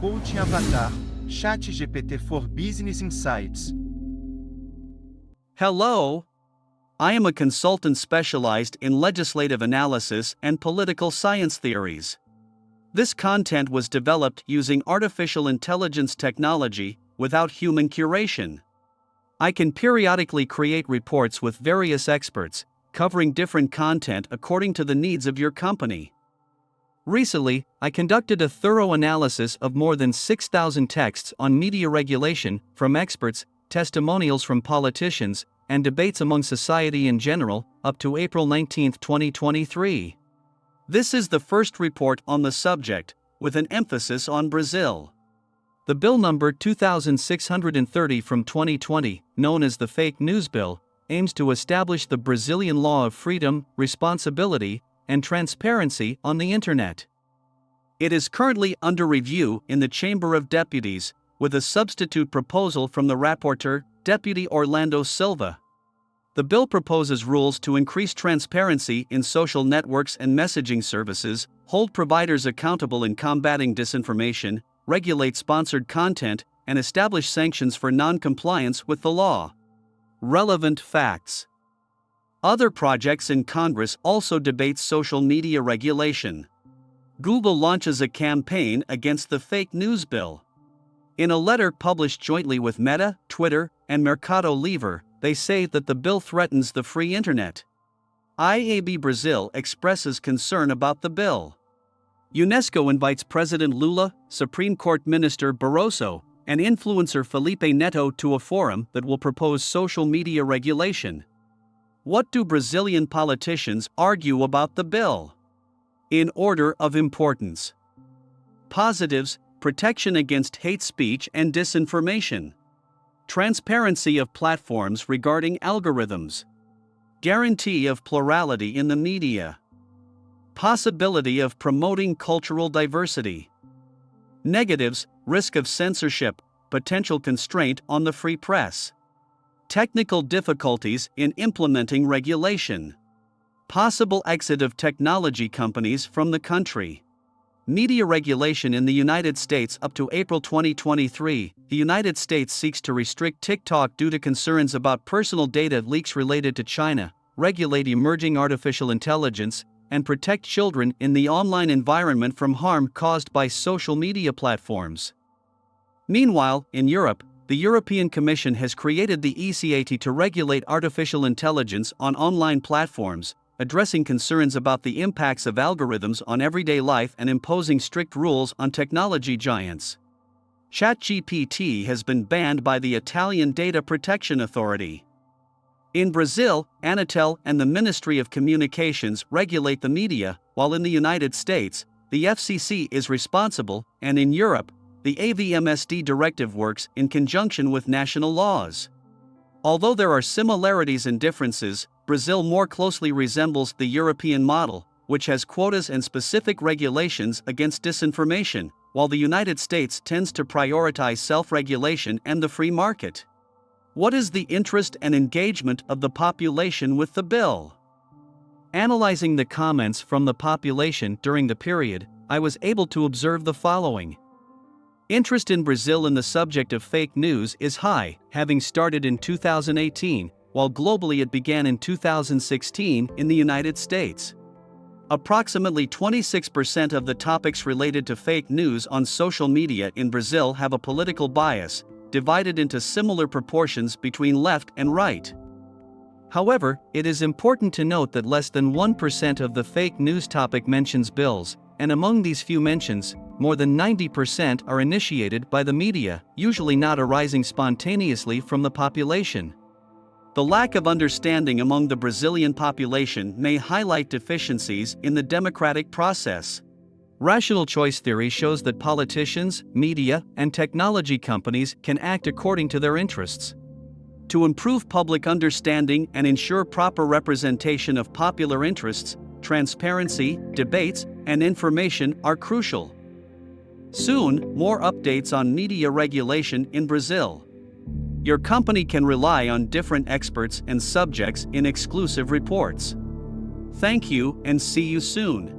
Coaching Avatar, Chatgpt for Business Insights. Hello. I am a consultant specialized in legislative analysis and political science theories. This content was developed using artificial intelligence technology without human curation. I can periodically create reports with various experts, covering different content according to the needs of your company. Recently, I conducted a thorough analysis of more than 6,000 texts on media regulation from experts, testimonials from politicians, and debates among society in general, up to April 19, 2023. This is the first report on the subject, with an emphasis on Brazil. The bill number 2630 from 2020, known as the Fake News Bill, aims to establish the Brazilian law of freedom, responsibility, and transparency on the Internet. It is currently under review in the Chamber of Deputies, with a substitute proposal from the rapporteur, Deputy Orlando Silva. The bill proposes rules to increase transparency in social networks and messaging services, hold providers accountable in combating disinformation, regulate sponsored content, and establish sanctions for non-compliance with the law. Relevant facts. Other projects in Congress also debate social media regulation. Google launches a campaign against the Fake News Bill. In a letter published jointly with Meta, Twitter, and Mercado Livre, they say that the bill threatens the free internet. IAB Brazil expresses concern about the bill. UNESCO invites President Lula, Supreme Court Minister Barroso, and influencer Felipe Neto to a forum that will propose social media regulation. What do Brazilian politicians argue about the bill? In order of importance. Positives: protection against hate speech and disinformation. Transparency of platforms regarding algorithms. Guarantee of plurality in the media. Possibility of promoting cultural diversity. Negatives: risk of censorship, potential constraint on the free press. Technical difficulties in implementing regulation. Possible exit of technology companies from the country. Media regulation in the United States up to April 2023. The United States seeks to restrict TikTok due to concerns about personal data leaks related to China, regulate emerging artificial intelligence, and protect children in the online environment from harm caused by social media platforms. Meanwhile, in Europe, the European Commission has created the ECAT to regulate artificial intelligence on online platforms, addressing concerns about the impacts of algorithms on everyday life and imposing strict rules on technology giants. Chatgpt has been banned by the Italian Data Protection Authority. In Brazil, Anatel and the Ministry of Communications regulate the media, while in the United States, the FCC is responsible, and in Europe, the AVMSD directive works in conjunction with national laws. Although there are similarities and differences, Brazil more closely resembles the European model, which has quotas and specific regulations against disinformation, while the United States tends to prioritize self-regulation and the free market. What is the interest and engagement of the population with the bill? Analyzing the comments from the population during the period, I was able to observe the following. Interest in Brazil in the subject of fake news is high, having started in 2018, while globally it began in 2016 in the United States. Approximately 26% of the topics related to fake news on social media in Brazil have a political bias, divided into similar proportions between left and right. However, it is important to note that less than 1% of the fake news topic mentions bills, and among these few mentions, more than 90% are initiated by the media, usually not arising spontaneously from the population. The lack of understanding among the Brazilian population may highlight deficiencies in the democratic process. Rational choice theory shows that politicians, media, and technology companies can act according to their interests. To improve public understanding and ensure proper representation of popular interests, transparency, debates, and information are crucial. Soon, more updates on media regulation in Brazil. Your company can rely on different experts and subjects in exclusive reports. Thank you and see you soon.